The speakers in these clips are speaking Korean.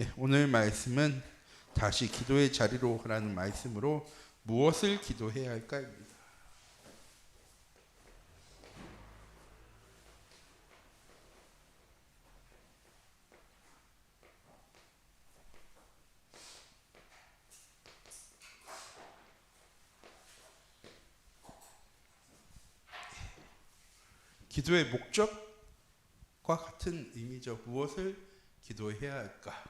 예, 오늘 말씀은 다시 기도의 자리로 라는 말씀으로 무엇을 기도해야 할까입니다. 기도의 목적과 같은 의미죠. 무엇을 기도해야 할까?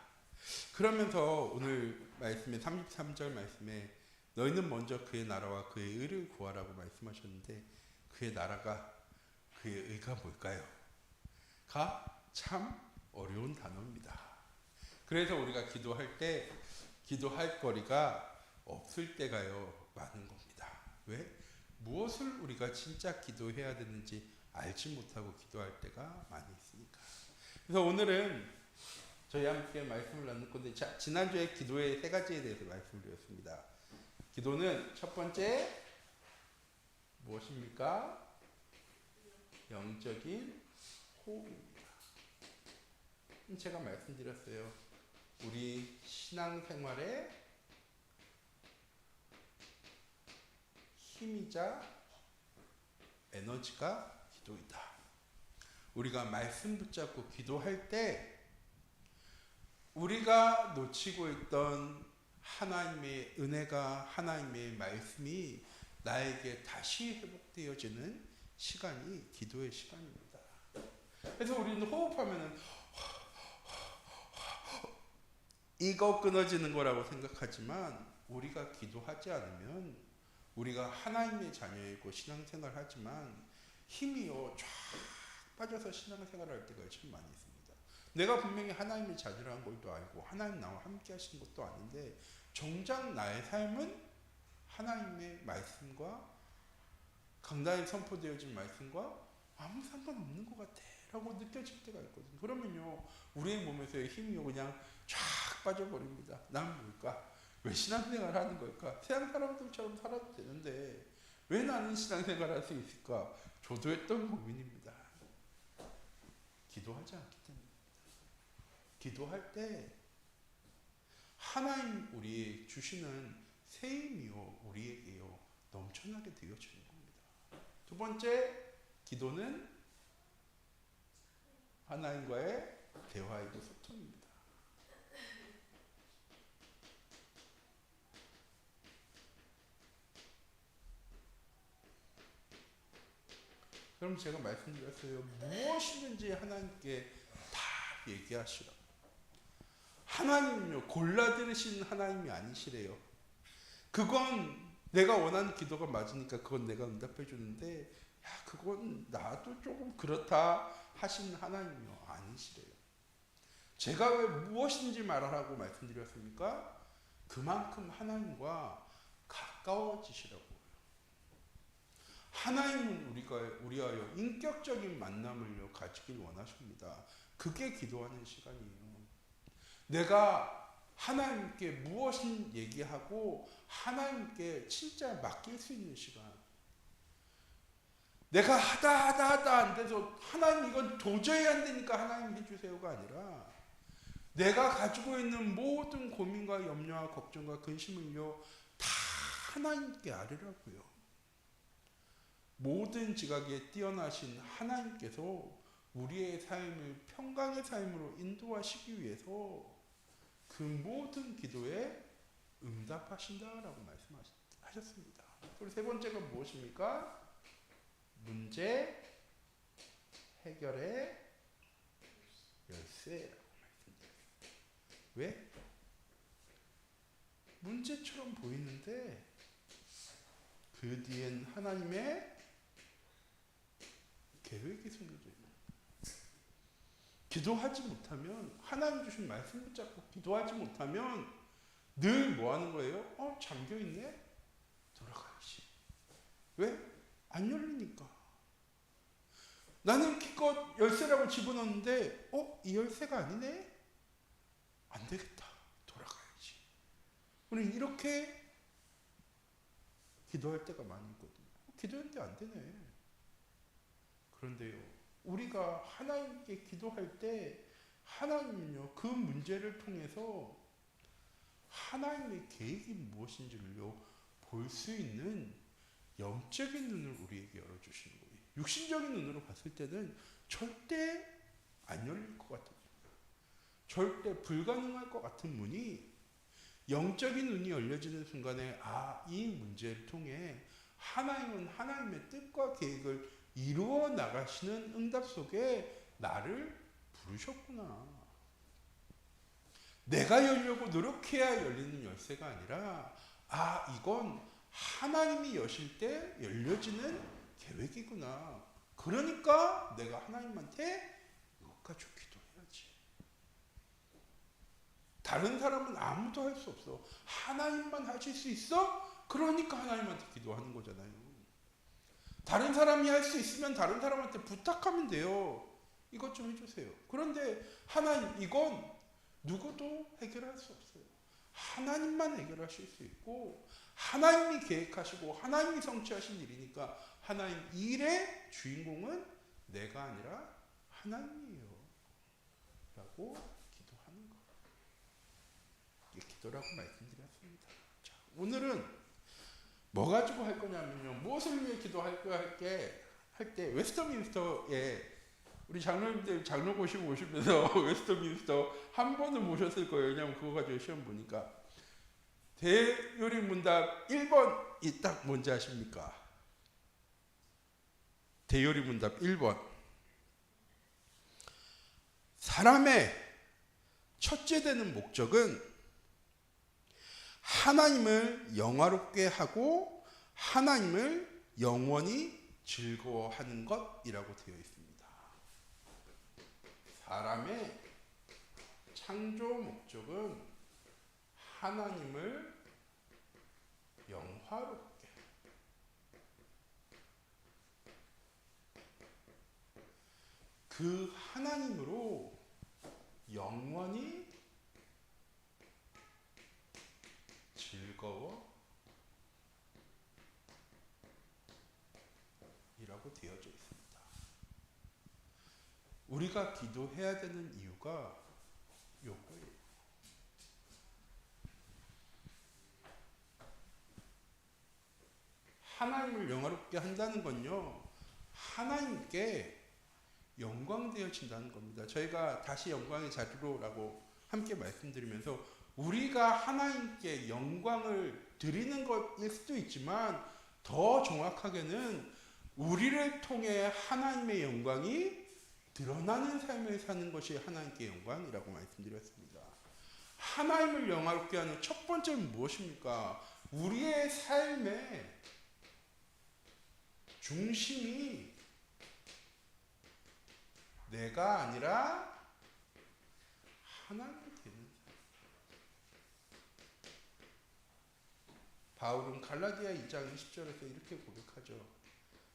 그러면서 오늘 말씀의 33절 말씀에 너희는 먼저 그의 나라와 그의 의를 구하라고 말씀하셨는데, 그의 나라가 그의 의가 뭘까요? 가 참 어려운 단어입니다. 그래서 우리가 기도할 때 기도할 거리가 없을 때가요 많은 겁니다. 왜? 무엇을 우리가 진짜 기도해야 되는지 알지 못하고 기도할 때가 많이 있으니까. 그래서 오늘은 저희 함께 말씀을 나눌 건데, 지난주에 기도의 세 가지에 대해서 말씀드렸습니다. 기도는 첫 번째 무엇입니까? 영적인 호흡입니다. 제가 말씀드렸어요. 우리 신앙생활의 힘이자 에너지가 기도이다. 우리가 말씀 붙잡고 기도할 때 우리가 놓치고 있던 하나님의 은혜가, 하나님의 말씀이 나에게 다시 회복되어지는 시간이 기도의 시간입니다. 그래서 우리는 호흡하면은 이거 끊어지는 거라고 생각하지만, 우리가 기도하지 않으면 우리가 하나님의 자녀이고 신앙생활 하지만 힘이요 쫙 빠져서 신앙생활 할 때가 참 많이 있습니다. 내가 분명히 하나님의 자녀라는 걸도 알고 하나님 나와 함께 하시는 것도 아는데, 정작 나의 삶은 하나님의 말씀과 강단에 선포되어진 말씀과 아무 상관없는 것 같아 라고 느껴질 때가 있거든요. 그러면요 우리의 몸에서의 힘이 그냥 쫙 빠져버립니다. 난 뭘까? 왜 신앙생활 하는 걸까? 세상 사람들처럼 살아도 되는데 왜 나는 신앙생활 할 수 있을까? 저도 했던 고민입니다. 기도하지 않기 때문입니다. 기도할 때 하나님 우리 주시는 새 힘이요 우리에게요 넘쳐나게 되어지는 겁니다. 두 번째, 기도는 하나님과의 대화이고 소통입니다. 그럼 제가 말씀드렸어요. 무엇이든지 하나님께 다 얘기하시라. 하나님은요 골라 들으시는 하나님이 아니시래요. 그건 내가 원하는 기도가 맞으니까 그건 내가 응답해 주는데, 야 그건 나도 조금 그렇다 하시는 하나님이요 아니시래요. 제가 왜 무엇인지 말하라고 말씀드렸습니까? 그만큼 하나님과 가까워지시라고. 하나님은 우리와요 인격적인 만남을요 가지길 원하십니다. 그게 기도하는 시간이에요. 내가 하나님께 무엇을 얘기하고 하나님께 진짜 맡길 수 있는 시간. 내가 하다 안 돼서 하나님 이건 도저히 안 되니까 하나님 해주세요가 아니라, 내가 가지고 있는 모든 고민과 염려와 걱정과 근심을요 다 하나님께 아뢰라고요. 모든 지각에 뛰어나신 하나님께서 우리의 삶을 평강의 삶으로 인도하시기 위해서 그 모든 기도에 응답하신다라고 말씀하셨습니다. 그리고 세 번째가 무엇입니까? 문제 해결의 열쇠라고 말씀드렸습니다. 왜? 문제처럼 보이는데 그 뒤엔 하나님의 계획이 숨겨져 있는. 기도하지 못하면, 하나님 주신 말씀 붙잡고 기도하지 못하면 늘 뭐 하는 거예요? 잠겨있네? 돌아가야지. 왜? 안 열리니까. 나는 기껏 열쇠라고 집어넣는데 이 열쇠가 아니네? 안 되겠다. 돌아가야지. 우리는 이렇게 기도할 때가 많이 있거든요. 기도했는데 안 되네. 그런데요 우리가 하나님께 기도할 때 하나님은요, 그 문제를 통해서 하나님의 계획이 무엇인지를요, 볼 수 있는 영적인 눈을 우리에게 열어주시는 거예요. 육신적인 눈으로 봤을 때는 절대 안 열릴 것 같아요. 절대 불가능할 것 같은 문이 영적인 눈이 열려지는 순간에 이 문제를 통해 하나님은 하나님의 뜻과 계획을 이루어 나가시는 응답 속에 나를 부르셨구나. 내가 열려고 노력해야 열리는 열쇠가 아니라 이건 하나님이 여실 때 열려지는 계획이구나. 그러니까 내가 하나님한테 이것까지 기도해야지. 다른 사람은 아무도 할 수 없어. 하나님만 하실 수 있어? 그러니까 하나님한테 기도하는 거잖아요. 다른 사람이 할 수 있으면 다른 사람한테 부탁하면 돼요. 이것 좀 해주세요. 그런데 하나님, 이건 누구도 해결할 수 없어요. 하나님만 해결하실 수 있고 하나님이 계획하시고 하나님이 성취하신 일이니까 하나님 일의 주인공은 내가 아니라 하나님이에요 라고 기도하는 거예요. 이게 기도라고 말씀드렸습니다. 자, 오늘은 뭐 가지고 할 거냐면요, 무엇을 위해 기도할 거야 할 때 웨스터민스터에 우리 장로님들 장로고시 오시면서 웨스터민스터 한 번은 모셨을 거예요. 왜냐면 그거 가지고 시험 보니까. 대요리 문답 1번이 딱 뭔지 아십니까? 대요리 문답 1번. 사람의 첫째 되는 목적은 하나님을 영화롭게 하고 하나님을 영원히 즐거워하는 것이라고 되어 있습니다. 사람의 창조 목적은 하나님을 영화롭게, 그 하나님으로 영원히 즐거워 이라고 되어져 있습니다. 우리가 기도해야 되는 이유가 요거예요. 하나님을 영화롭게 한다는 건요, 하나님께 영광되어진다는 겁니다. 저희가 다시 영광의 자리로라고 함께 말씀드리면서 우리가 하나님께 영광을 드리는 것일 수도 있지만 더 정확하게는 우리를 통해 하나님의 영광이 드러나는 삶을 사는 것이 하나님께 영광이라고 말씀드렸습니다. 하나님을 영화롭게 하는 첫 번째는 무엇입니까? 우리의 삶의 중심이 내가 아니라 하나님이 되는 삶. 바울은 갈라디아 2장 20절에서 이렇게 고백하죠.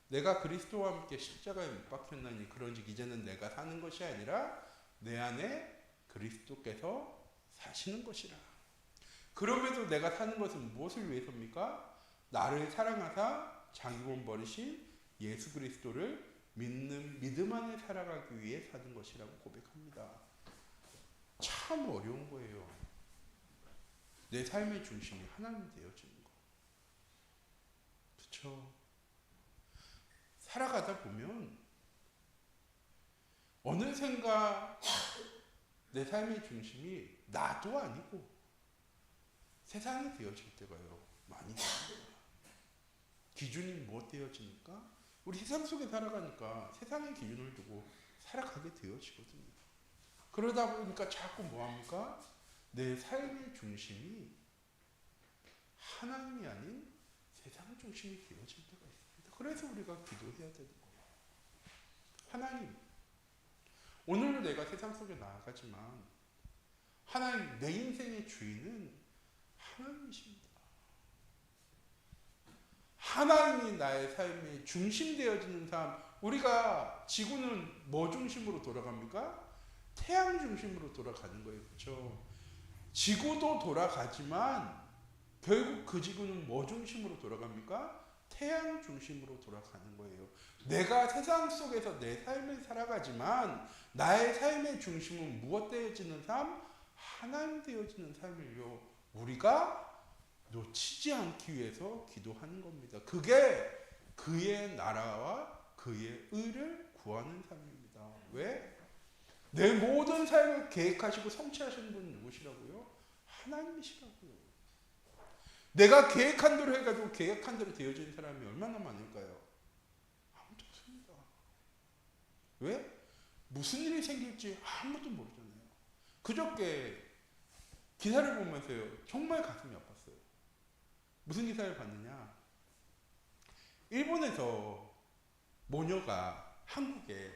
내가 그리스도와 함께 십자가에 못 박혔나니 그런즉 이제는 내가 사는 것이 아니라 내 안에 그리스도께서 사시는 것이라. 그럼에도 내가 사는 것은 무엇을 위해서입니까? 나를 사랑하사 자기 몸 버리신 예수 그리스도를 믿음 안에 살아가기 위해 사는 것이라고 고백합니다. 참 어려운 거예요. 내 삶의 중심이 하나님 되어지는 거. 그렇죠? 살아가다 보면 어느샌가 내 삶의 중심이 나도 아니고 세상이 되어질 때가요, 많이 있습니다. 기준이 무엇 되어지니까? 우리 세상 속에 살아가니까 세상의 기준을 두고 살아가게 되어지거든요. 그러다 보니까 자꾸 뭐합니까? 내 삶의 중심이 하나님이 아닌 세상 중심이 되어질 때가 있습니다. 그래서 우리가 기도해야 되는 거예요. 하나님, 오늘도 내가 세상 속에 나아가지만 하나님, 내 인생의 주인은 하나님이십니다. 하나님이 나의 삶의 중심 되어지는 삶. 우리가 지구는 뭐 중심으로 돌아갑니까? 태양 중심으로 돌아가는 거예요. 그렇죠? 지구도 돌아가지만 결국 그 지구는 뭐 중심으로 돌아갑니까? 태양 중심으로 돌아가는 거예요. 내가 세상 속에서 내 삶을 살아가지만 나의 삶의 중심은 무엇 되어지는 삶? 하나님 되어지는 삶을요. 우리가 놓치지 않기 위해서 기도하는 겁니다. 그게 그의 나라와 그의 의를 구하는 삶입니다. 왜? 내 모든 삶을 계획하시고 성취하시는 분은 누구시라고요? 하나님이시라고요. 내가 계획한 대로 해가지고 계획한 대로 되어진 사람이 얼마나 많을까요? 아무도 없습니다. 왜? 무슨 일이 생길지 아무도 모르잖아요. 그저께 기사를 보면서요. 정말 가슴이 아팠어요. 무슨 기사를 봤느냐? 일본에서 모녀가 한국에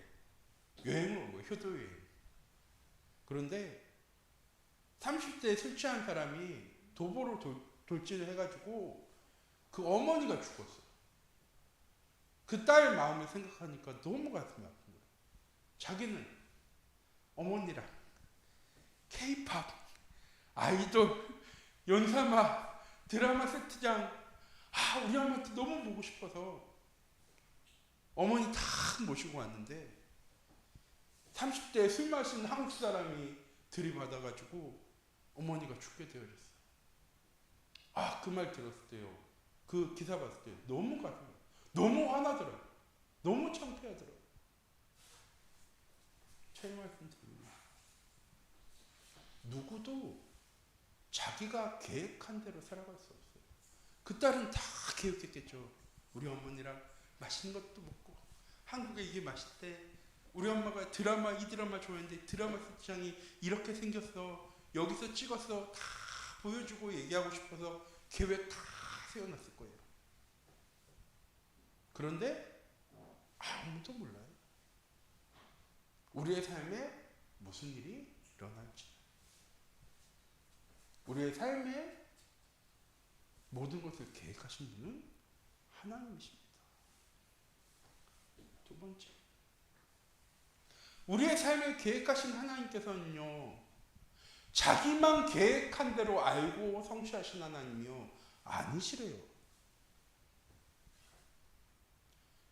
여행을 온 거예요. 효도여행. 그런데 30대에 술 취한 사람이 도보로 돌진을 해가지고 그 어머니가 죽었어요. 그 딸 마음을 생각하니까 너무 가슴이 아픈 거예요. 자기는 어머니랑 K-팝, 아이돌, 연사마, 드라마 세트장 우리 엄마한테 너무 보고 싶어서 어머니 다 모시고 왔는데 30대에 술 마시는 한국 사람이 들이받아가지고 어머니가 죽게 되어졌어요. 그 말 들었을 때요. 그 기사 봤을 때 너무 가슴이 너무 화나더라고요. 너무 창피하더라고요. 제 말씀 드립니다. 누구도 자기가 계획한 대로 살아갈 수 없어요. 그 딸은 다 계획했겠죠. 우리 어머니랑 맛있는 것도 먹고 한국에 이게 맛있대. 우리 엄마가 이 드라마 좋아했는데 드라마 세트장이 이렇게 생겼어. 여기서 찍었어. 다 보여주고 얘기하고 싶어서 계획 다 세워놨을 거예요. 그런데 아무도 몰라요. 우리의 삶에 무슨 일이 일어날지. 우리의 삶에 모든 것을 계획하신 분은 하나님이십니다. 두 번째, 우리의 삶을 계획하신 하나님께서는요, 자기만 계획한 대로 알고 성취하신 하나님이요 아니시래요.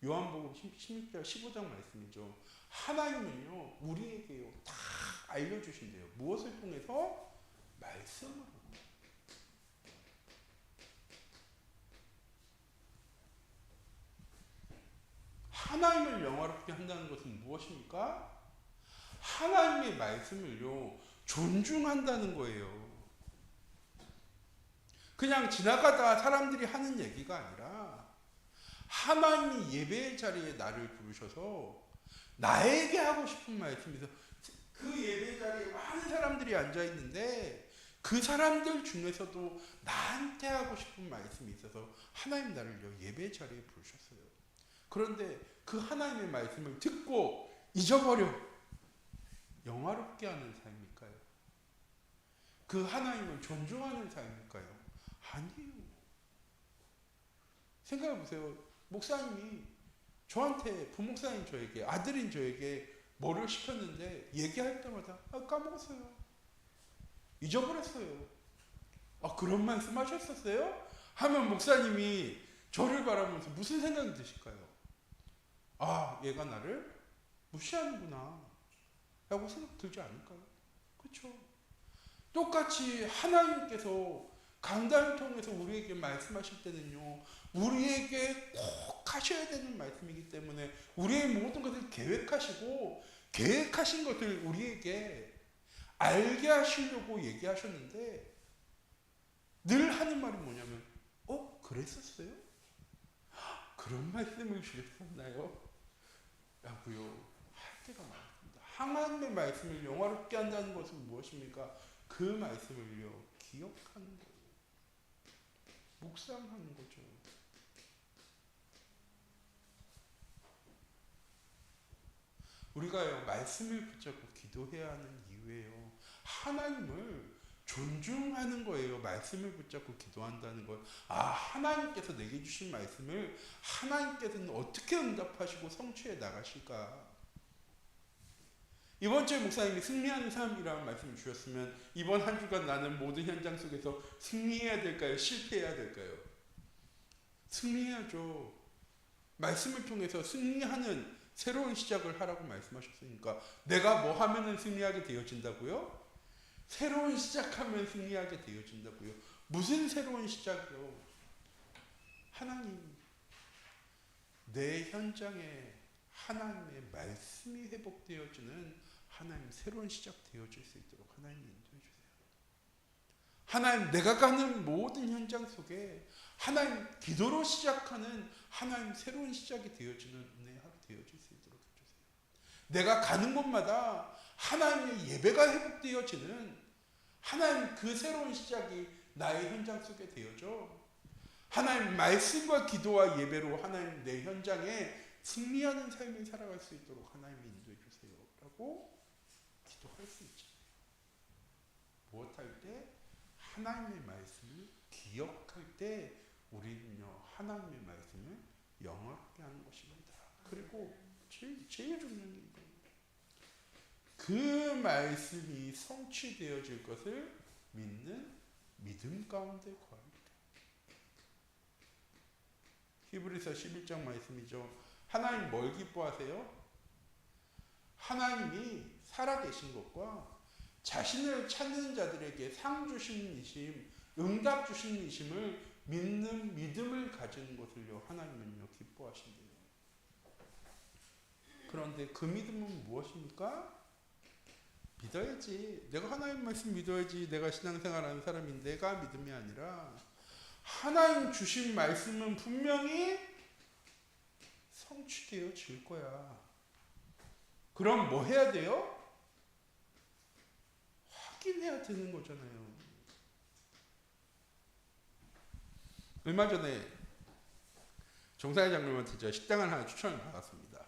요한복음 16절 15장 말씀이죠. 하나님은요 우리에게요 다 알려주신대요. 무엇을 통해서? 말씀으로. 하나님을 영화롭게 한다는 것은 무엇입니까? 하나님의 말씀을요 존중한다는 거예요. 그냥 지나가다 사람들이 하는 얘기가 아니라 하나님이 예배의 자리에 나를 부르셔서 나에게 하고 싶은 말씀에서 그 예배 자리에 많은 사람들이 앉아 있는데 그 사람들 중에서도 나한테 하고 싶은 말씀이 있어서 하나님 나를 예배 자리에 부르셨어요. 그런데 그 하나님의 말씀을 듣고 잊어버려 영화롭게 하는 삶일까요? 그 하나님을 존중하는 삶일까요? 아니에요. 생각해 보세요. 목사님이 저한테, 부목사님 저에게, 아들인 저에게 뭐를 시켰는데 얘기할 때마다 까먹었어요. 잊어버렸어요. 그런 말씀 하셨었어요? 하면 목사님이 저를 바라보면서 무슨 생각이 드실까요? 얘가 나를 무시하는구나 라고 생각 들지 않을까요? 그렇죠? 똑같이 하나님께서 강단을 통해서 우리에게 말씀하실 때는요, 우리에게 꼭 하셔야 되는 말씀이기 때문에 우리의 모든 것을 계획하시고 계획하신 것을 우리에게 알게 하시려고 얘기하셨는데 늘 하는 말이 뭐냐면 그랬었어요? 그런 말씀을 주셨었나요? 라고요 할 때가 많습니다. 하나님의 말씀을 영화롭게 한다는 것은 무엇입니까? 그 말씀을요 기억하는 거예요. 묵상하는 거죠. 우리가요 말씀을 붙잡고 기도해야 하는 이유예요. 하나님을 존중하는 거예요. 말씀을 붙잡고 기도한다는 것. 하나님께서 내게 주신 말씀을 하나님께서는 어떻게 응답하시고 성취해 나가실까? 이번 주에 목사님이 승리하는 삶이라는 말씀을 주셨으면 이번 한 주간 나는 모든 현장 속에서 승리해야 될까요? 실패해야 될까요? 승리해야죠. 말씀을 통해서 승리하는 새로운 시작을 하라고 말씀하셨으니까 내가 뭐 하면은 승리하게 되어진다고요? 새로운 시작하면 승리하게 되어진다고요. 무슨 새로운 시작이요? 하나님, 내 현장에 하나님의 말씀이 회복되어지는 하나님 새로운 시작 되어질 수 있도록 하나님 인도해 주세요. 하나님, 내가 가는 모든 현장 속에 하나님 기도로 시작하는 하나님 새로운 시작이 되어지는 은혜 하루 되어질 수 있도록 해주세요. 내가 가는 곳마다 하나님의 예배가 회복되어지는 하나님 그 새로운 시작이 나의 현장 속에 되어져 하나님 말씀과 기도와 예배로 하나님 내 현장에 승리하는 삶을 살아갈 수 있도록 하나님 인도해 주세요 라고 기도할 수 있잖아요. 무엇할 때? 하나님의 말씀을 기억할 때 우리는요 하나님의 말씀을 영원하게 하는 것입니다. 그리고 제일 중요한 게 이겁니다. 그 말씀이 성취되어질 것을 믿는 믿음 가운데 거합니다. 히브리서 11장 말씀이죠. 하나님 뭘 기뻐하세요? 하나님이 살아계신 것과 자신을 찾는 자들에게 상 주시는 이심, 응답 주시는 이심을 믿는 믿음을 가지는 것을요 하나님은요 기뻐하신대요. 그런데 그 믿음은 무엇입니까? 믿어야지. 내가 하나님 말씀 믿어야지. 내가 신앙생활하는 사람인 내가 믿음이 아니라 하나님 주신 말씀은 분명히 성취되어질 거야. 그럼 뭐 해야 돼요? 확인해야 되는 거잖아요. 얼마 전에 정사의 장로님한테 제가 식당을 하나 추천을 받았습니다.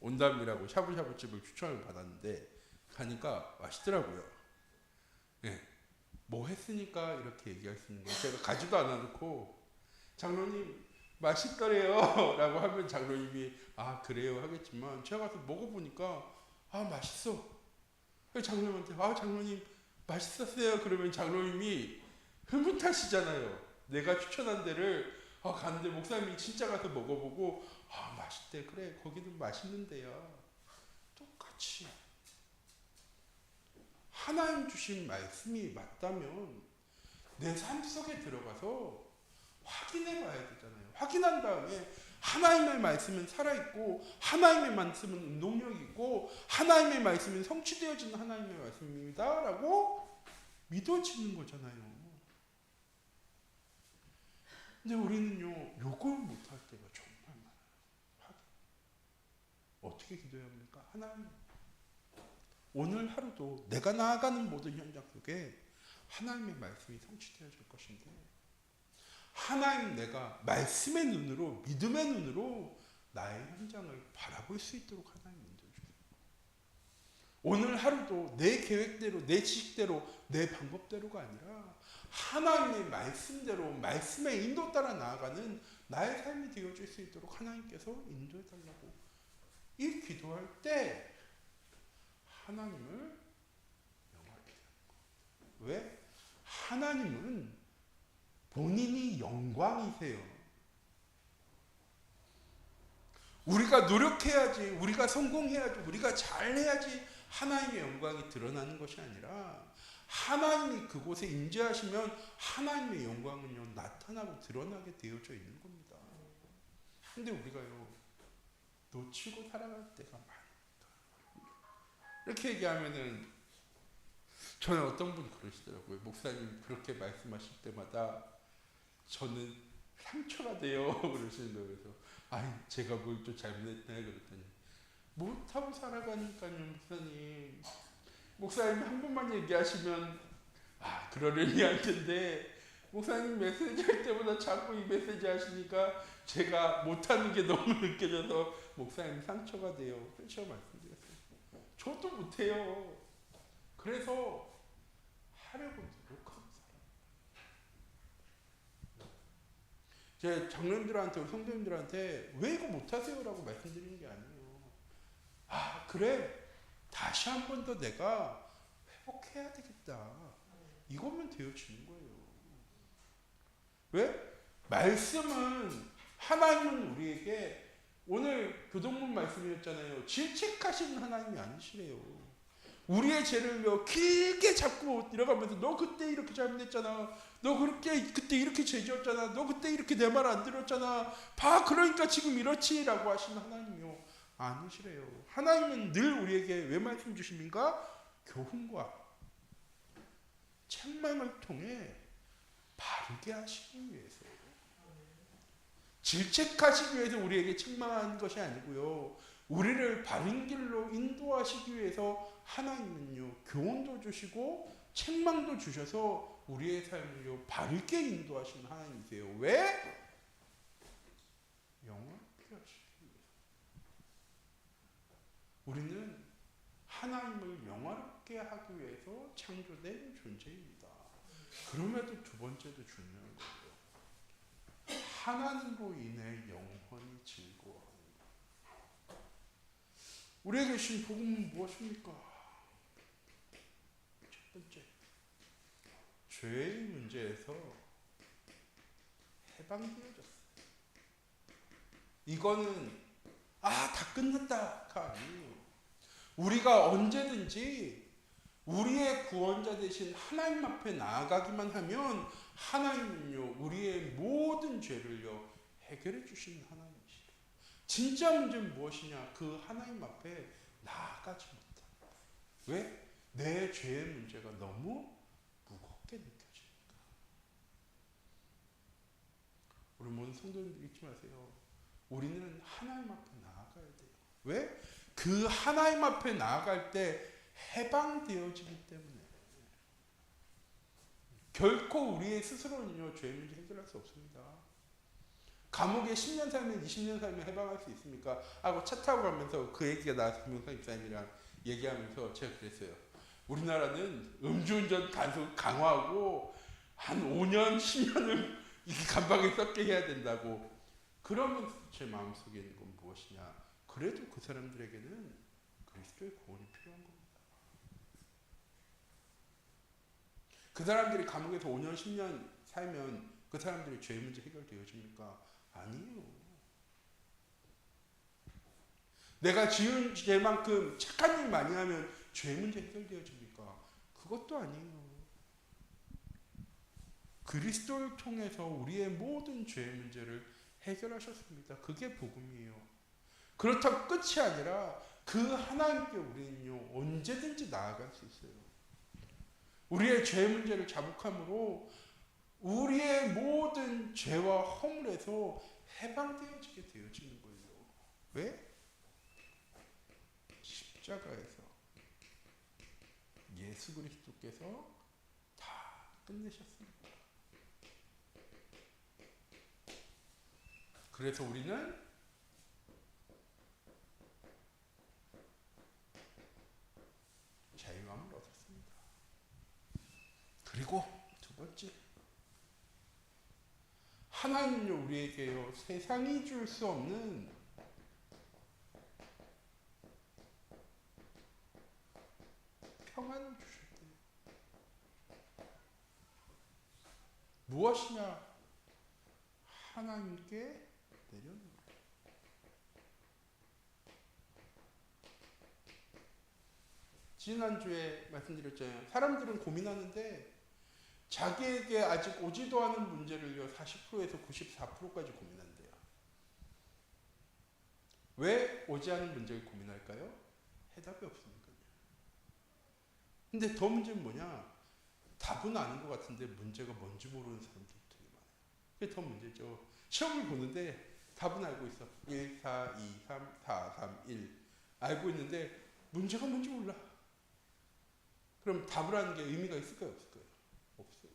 온담이라고 샤브샤브 집을 추천을 받았는데 가니까 맛있더라고요. 네. 뭐 했으니까 이렇게 얘기할 수 있는 거예요. 제가 가지도 않아놓고 장로님 맛있더래요 라고 하면 장로님이 아 그래요 하겠지만 제가 가서 먹어보니까 아 맛있어. 장로님한테 아 장로님 맛있었어요 그러면 장로님이 흐뭇하시잖아요. 내가 추천한 데를 갔는데 목사님이 진짜 가서 먹어보고 아 맛있대. 그래 거기는 맛있는데요. 똑같이 하나님 주신 말씀이 맞다면 내 삶 속에 들어가서 확인해 봐야 되잖아요. 확인한 다음에 하나님의 말씀은 살아있고 하나님의 말씀은 운동력이 있고 하나님의 말씀은 성취되어지는 하나님의 말씀입니다 라고 믿어지는 거잖아요. 근데 우리는요 요걸 못할 때가 정말 많아요. 확인. 어떻게 기도해야 합니까? 하나님 오늘 하루도 내가 나아가는 모든 현장 속에 하나님의 말씀이 성취되어질 것인데 하나님 내가 말씀의 눈으로 믿음의 눈으로 나의 현장을 바라볼 수 있도록 하나님 인도해 주세요. 오늘 하루도 내 계획대로 내 지식대로 내 방법대로가 아니라 하나님의 말씀대로 말씀의 인도 따라 나아가는 나의 삶이 되어질 수 있도록 하나님께서 인도해 달라고 이 기도할 때 하나님을 영화롭게 하는 거예요. 왜? 하나님은 본인이 영광이세요. 우리가 노력해야지, 우리가 성공해야지, 우리가 잘해야지 하나님의 영광이 드러나는 것이 아니라 하나님이 그곳에 임재하시면 하나님의 영광은요 나타나고 드러나게 되어져 있는 겁니다. 근데 우리가요 놓치고 살아갈 때가 많습니다. 이렇게 얘기하면은 저는 어떤 분 그러시더라고요. 목사님 그렇게 말씀하실 때마다 저는 상처가 돼요 그러시는 거예요. 그래서 아이 제가 뭘 또 잘못했나 그랬더니 못하고 살아가니까요 목사님 한 번만 얘기하시면 아 그러려니 할 텐데 목사님 메시지 할 때보다 자꾸 이 메시지 하시니까 제가 못하는 게 너무 느껴져서 목사님 상처가 돼요. 그렇죠 말씀드렸어요. 저도 못해요. 그래서 하려고 노력하고 살아요. 제가 장로님들한테 우리 성도님들한테 왜 이거 못하세요? 라고 말씀드리는 게 아니에요. 아 그래 다시 한 번 더 내가 회복해야 되겠다. 이거면 되어지는 거예요. 왜? 말씀은 하나님은 우리에게 오늘 교동문 말씀이었잖아요. 질책하시는 하나님이 아니시래요. 우리의 죄를요 길게 잡고 들어가면서 너 그때 이렇게 잘못했잖아. 너 그때 이렇게 죄지었잖아. 너 그때 이렇게 내 말 안 들었잖아. 봐 그러니까 지금 이렇지라고 하시는 하나님이요 아니시래요. 하나님은 늘 우리에게 왜 말씀 주십니까? 교훈과 책망을 통해 바르게 하시기 위해서, 질책하시기 위해서 우리에게 책망하는 것이 아니고요, 우리를 바른 길로 인도하시기 위해서 하나님은요 교훈도 주시고 책망도 주셔서 우리의 삶을요 바르게 인도하시는 하나님이세요. 왜? 영원하게 하시기 위해서. 우리는 하나님을 영화롭게 하기 위해서 창조된 존재입니다. 그럼에도 두 번째도 중요한 거예요. 하나님으로 인해 영원히 즐거워하는 것. 우리에게 주신 복음은 무엇입니까? 첫 번째, 죄의 문제에서 해방되어졌어요. 이거는 다 끝났다가 아니에요. 우리가 언제든지 우리의 구원자 되신 하나님 앞에 나아가기만 하면 하나님은요 우리의 모든 죄를요 해결해 주시는 하나님이시죠. 진짜 문제는 무엇이냐? 그 하나님 앞에 나아가지 못한다. 왜? 내 죄의 문제가 너무 무겁게 느껴지니까. 우리 모든 성도님들 잊지 마세요. 우리는 하나님 앞에 나아가야 돼요. 왜? 그 하나님 앞에 나아갈 때 해방되어지기 때문에. 결코 우리의 스스로는요 죄의 문제 해결할 수 없습니다. 감옥에 10년 살면 20년 살면 해방할 수 있습니까? 하고 차 타고 가면서 그 얘기가 나와서 김용사 집사님이랑 얘기하면서 제가 그랬어요. 우리나라는 음주운전 단속 강화하고 한 5년 10년을 이렇게 감방에 썩게 해야 된다고. 그러면서 제 마음속에 있는 건 무엇이냐? 그래도 그 사람들에게는 그리스도의 구원이 필요한 겁니다. 그 사람들이 감옥에서 5년 10년 살면 그 사람들의 죄 문제 해결되어집니까? 아니에요. 내가 지은 죄만큼 착한 일 많이 하면 죄 문제 해결되어집니까? 그것도 아니에요. 그리스도를 통해서 우리의 모든 죄의 문제를 해결하셨습니다. 그게 복음이에요. 그렇다고 끝이 아니라 그 하나님께 우리는요 언제든지 나아갈 수 있어요. 우리의 죄 문제를 자복함으로 우리의 모든 죄와 허물에서 해방되어지게 되어지는 거예요. 왜? 십자가에서 예수 그리스도께서 다 끝내셨습니다. 그래서 우리는 자유함을 얻었습니다. 그리고 두 번째, 하나님은요 우리에게요 세상이 줄 수 없는 평안을 주셨대요. 무엇이냐? 하나님께 내려놓는 거예요. 지난주에 말씀드렸잖아요. 사람들은 고민하는데 자기에게 아직 오지도 않은 문제를요 40%에서 94%까지 고민한대요. 왜 오지 않은 문제를 고민할까요? 해답이 없으니까요. 근데 더 문제는 뭐냐? 답은 아는 것 같은데 문제가 뭔지 모르는 사람들이 되게 많아요. 그게 더 문제죠. 시험을 보는데 답은 알고 있어. 1, 4, 2, 3, 4, 3, 1 알고 있는데 문제가 뭔지 몰라. 그럼 답을 하는 게 의미가 있을까요? 없을까요? 없어요.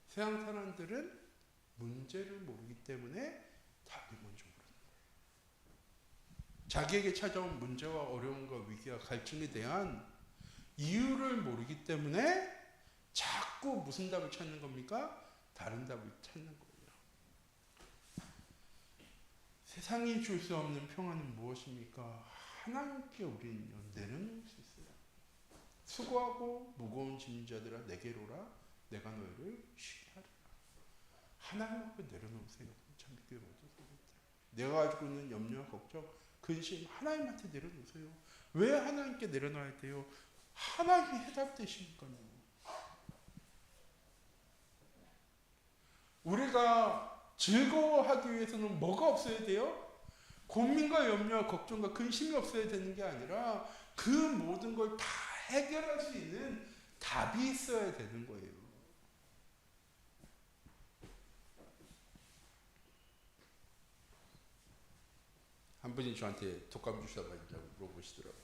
세상 사람들은 문제를 모르기 때문에 답이 뭔지 모르는 거예요. 자기에게 찾아온 문제와 어려움과 위기와 갈증에 대한 이유를 모르기 때문에 자꾸 무슨 답을 찾는 겁니까? 다른 답을 찾는 거예요. 세상이 줄 수 없는 평안은 무엇입니까? 하나님께 우리는 내려놓을 수 있어요. 수고하고 무거운 짐진 자들아 내게로 오라. 내가 너희를 쉬게 하리라. 하나님 앞에 내려놓으세요. 참 믿게 모두 내가 가지고 있는 염려, 걱정, 근심 하나님한테 내려놓으세요. 왜 하나님께 내려놔야 돼요? 하나님이 해답되시니까요. 우리가 즐거워하기 위해서는 뭐가 없어야 돼요? 고민과 염려, 걱정과 근심이 없어야 되는 게 아니라 그 모든 걸 다 해결할 수 있는 답이 있어야 되는 거예요. 한 분이 저한테 독감 주사 맞냐고 물어보시더라고요.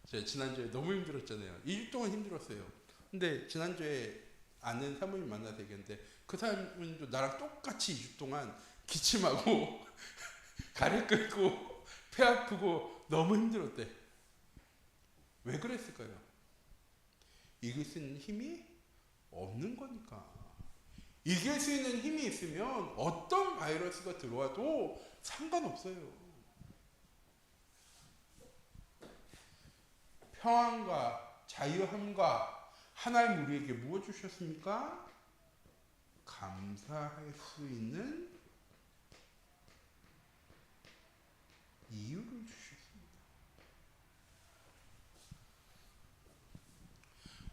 제가 지난주에 너무 힘들었잖아요. 2주 동안 힘들었어요. 근데 지난주에 아는 사모님 만나서 얘기했는데 그 사람은 나랑 똑같이 2주 동안 기침하고 가래 끓고 폐 아프고 너무 힘들었대. 왜 그랬을까요? 이길 수 있는 힘이 없는 거니까. 이길 수 있는 힘이 있으면 어떤 바이러스가 들어와도 상관없어요. 평안과 자유함과 하나님 우리에게 무엇 주셨습니까? 감사할 수 있는 이유를 주셨습니다.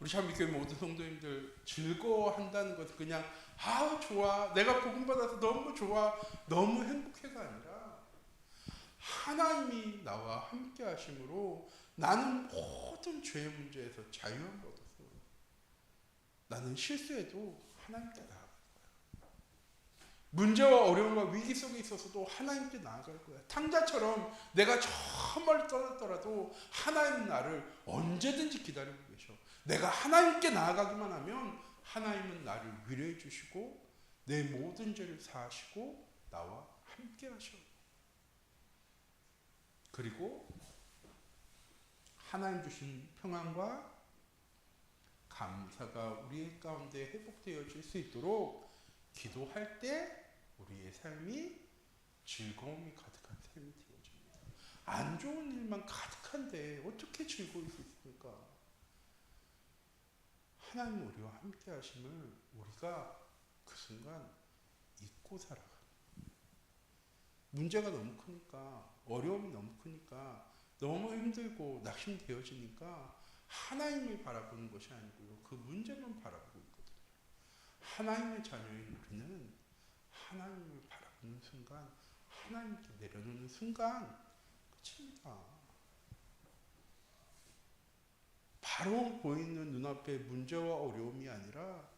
우리 참미교회 모든 성도님들 즐거워한다는 것은 그냥 아 좋아 내가 복음 받아서 너무 좋아 너무 행복해가 아니라 하나님이 나와 함께 하심으로 나는 모든 죄의 문제에서 자유함을 얻었어. 나는 실수해도 하나님께 나아갈 거야. 문제와 어려움과 위기 속에 있어서도 하나님께 나아갈 거야. 탕자처럼 내가 저 멀리 떠났더라도 하나님 나를 언제든지 기다리고 계셔. 내가 하나님께 나아가기만 하면 하나님은 나를 위로해 주시고 내 모든 죄를 사하시고 나와 함께 하셔. 그리고 하나님 주신 평안과 감사가 우리 가운데 회복되어질 수 있도록 기도할 때 우리의 삶이 즐거움이 가득한 삶이 되어집니다. 안 좋은 일만 가득한데 어떻게 즐거울 수 있습니까? 하나님 우리와 함께 하심을 우리가 그 순간 잊고 살아가요. 문제가 너무 크니까 어려움이 너무 크니까 너무 힘들고 낙심되어지니까 하나님을 바라보는 것이 아니고요. 그 문제만 바라보고 있거든요. 하나님의 자녀인 우리는 하나님을 바라보는 순간 하나님께 내려놓는 순간 끝입니다. 바로 보이는 눈앞의 문제와 어려움이 아니라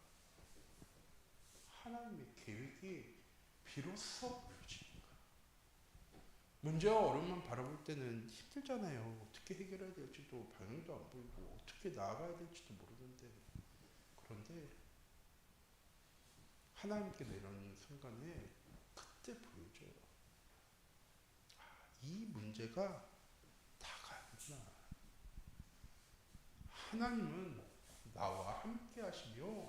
하나님의 계획이 비로소 보여지니까. 문제와 어려움만 바라볼 때는 힘들잖아요. 어떻게 해결해야 될지도 방향도 안 보이고 어떻게 나아가야 될지도 모르는데 그런데 하나님께 내려놓는 순간에 그때 보여져요. 이 문제가 다가는구나. 하나님은 나와 함께 하시며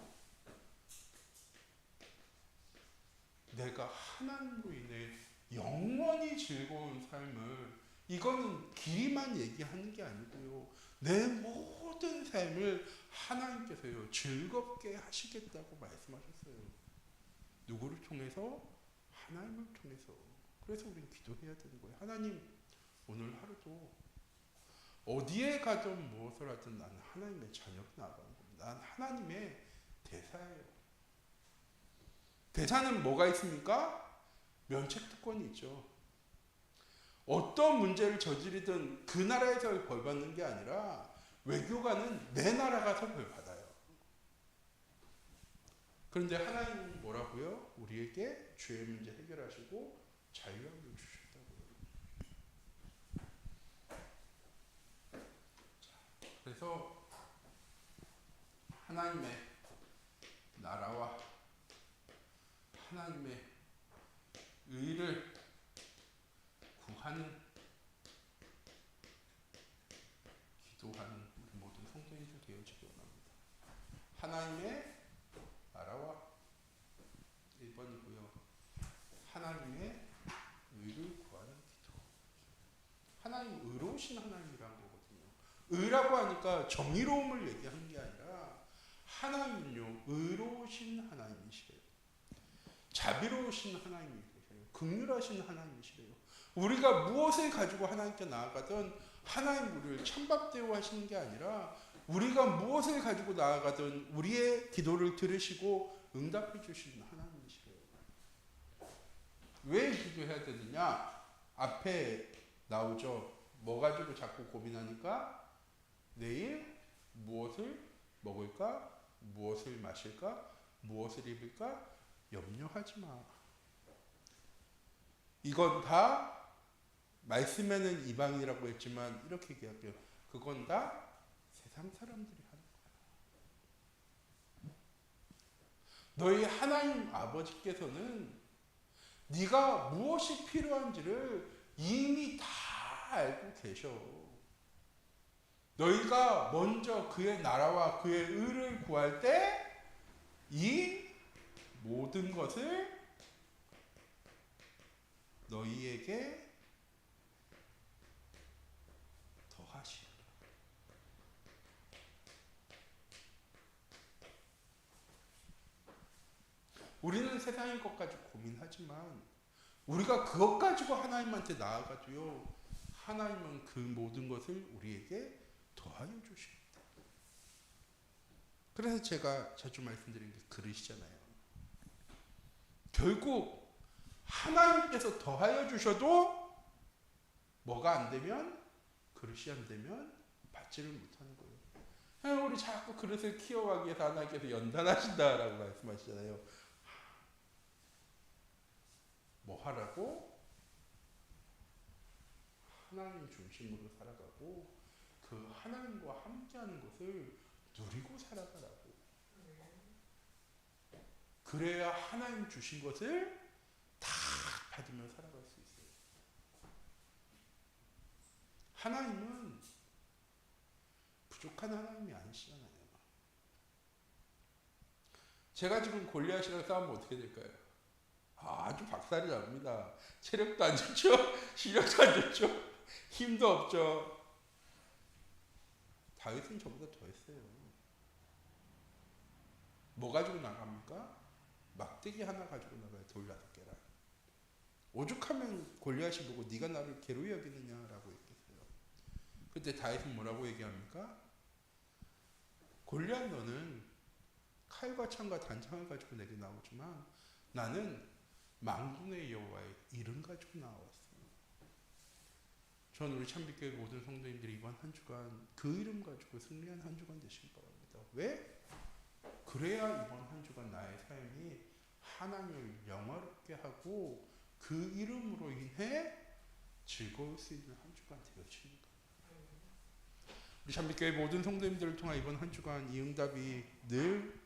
내가 하나님으로 인해 영원히 즐거운 삶을 이거는 길이만 얘기하는 게 아니고요. 내 모든 삶을 하나님께서요 즐겁게 하시겠다고 말씀하셨어요. 누구를 통해서? 하나님을 통해서. 그래서 우리는 기도해야 되는 거예요. 하나님 오늘 하루도 어디에 가든 무엇을 하든 나는 하나님의 자녀로 나아가는 겁니다. 난 하나님의 대사예요. 대사는 뭐가 있습니까? 면책특권이 있죠. 어떤 문제를 저지르든 그 나라에서 벌받는 게 아니라 외교관은 내 나라 가서 벌받아요. 그런데 하나님은 뭐라고요? 우리에게 죄의 문제 해결하시고 자유함을 주셨다고요. 그래서 하나님의 나라와 하나님의 의를 구하는 기도하는 우리 모든 성도님들 되어지기 원합니다. 하나님의 나라와 1번이고요. 하나님의 의를 구하는 기도. 하나님 의로우신 하나님이라는 거거든요. 의라고 하니까 정의로움을 얘기하는 게 아니라 하나님은요 의로우신 하나님이시래요. 자비로우신 하나님이세요. 긍휼하신 하나님이시래요. 우리가 무엇을 가지고 하나님께 나아가든 하나님 우리를 찬밥 대우하시는 게 아니라 우리가 무엇을 가지고 나아가든 우리의 기도를 들으시고 응답해 주시는 하나님이시래요. 왜 기도해야 되느냐? 앞에 나오죠. 뭐 가지고 자꾸 고민하니까 내일 무엇을 먹을까? 무엇을 마실까? 무엇을 입을까? 염려하지 마. 이건 다 말씀에는 이방이라고 했지만 이렇게 얘기할게요. 그건 다 세상 사람들이 하는 거야. 너희 하나님 아버지께서는 네가 무엇이 필요한지를 이미 다 알고 계셔. 너희가 먼저 그의 나라와 그의 의를 구할 때 이 모든 것을 너희에게 더하시리라. 우리는 세상의 것 가지고 고민하지만 우리가 그것 가지고 하나님한테 나아가도요, 하나님은 그 모든 것을 우리에게 더하여 주십니다. 그래서 제가 자주 말씀드린 게 그릇이잖아요. 결국 하나님께서 더하여 주셔도 뭐가 안 되면, 그릇이 안 되면 받지를 못하는 거예요. 우리 자꾸 그릇을 키워가기 위해서 하나님께서 연단하신다라고 말씀하시잖아요. 뭐 하라고? 하나님 중심으로 살아가고 그 하나님과 함께하는 것을 누리고 살아가라고. 그래야 하나님 주신 것을 다 받으며 살아갈 수 있어요. 하나님은 부족한 하나님이 아니시잖아요. 제가 지금 골리앗이랑 싸우면 어떻게 될까요? 아주 박살이 납니다. 체력도 안 좋죠? 시력도 안 좋죠? 힘도 없죠? 다윗은 저보다 더 했어요. 뭐 가지고 나갑니까? 막대기 하나 가지고 나가요. 돌 5개랑. 오죽하면 골리앗이 보고 네가 나를 괴로이 여기느냐라고 했겠어요. 그때 다윗은 뭐라고 얘기합니까? 골리앗 너는 칼과 창과 단창을 가지고 내게 나오지만 나는 만군의 여호와의 이름 가지고 나왔어. 전 우리 참빛교회 모든 성도님들이 이번 한 주간 그 이름 가지고 승리한 한 주간 되시길 바랍니다. 왜? 그래야 이번 한 주간 나의 삶이 하나님을 영화롭게 하고 그 이름으로 인해 즐거울 수 있는 한 주간 되어집니다. 우리 참빛교회 모든 성도님들을 통해 이번 한 주간 이 응답이 늘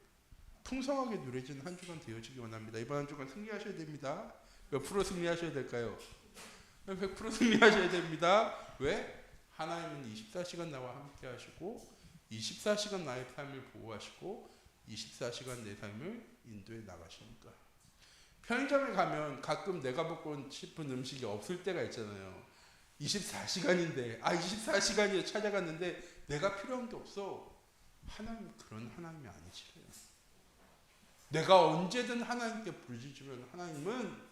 풍성하게 누려지는 한 주간 되어지기 원합니다. 이번 한 주간 승리하셔야 됩니다. 몇 프로 승리하셔야 될까요? 100% 승리하셔야 됩니다. 왜? 하나님은 24시간 나와 함께 하시고 24시간 나의 삶을 보호하시고 24시간 내 삶을 인도해 나가시니까. 편의점에 가면 가끔 내가 먹고 싶은 음식이 없을 때가 있잖아요. 24시간인데 24시간이에 찾아갔는데 내가 필요한 게 없어. 하나님 그런 하나님이 아니시래요. 내가 언제든 하나님께 부르짖으면 하나님은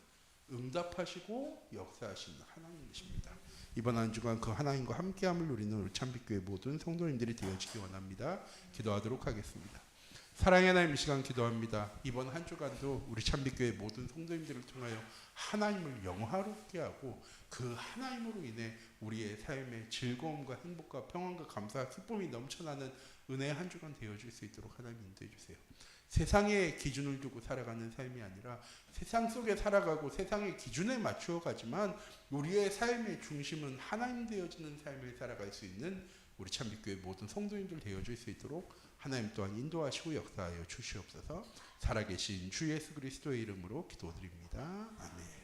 응답하시고 역사하시는 하나님이십니다. 이번 한 주간 그 하나님과 함께함을 누리는 우리 참빛교회 모든 성도님들이 되어지기 원합니다. 기도하도록 하겠습니다. 사랑의 하나님, 이 시간 기도합니다. 이번 한 주간도 우리 참빛교회 모든 성도님들을 통하여 하나님을 영화롭게 하고 그 하나님으로 인해 우리의 삶에 즐거움과 행복과 평안과 감사와 기쁨이 넘쳐나는 은혜의 한 주간 되어줄 수 있도록 하나님 인도해 주세요. 세상의 기준을 두고 살아가는 삶이 아니라 세상 속에 살아가고 세상의 기준에 맞추어 가지만 우리의 삶의 중심은 하나님 되어지는 삶을 살아갈 수 있는 우리 참빛교회 모든 성도님들 되어줄 수 있도록 하나님 또한 인도하시고 역사하여 주시옵소서. 살아계신 주 예수 그리스도의 이름으로 기도드립니다. 아멘.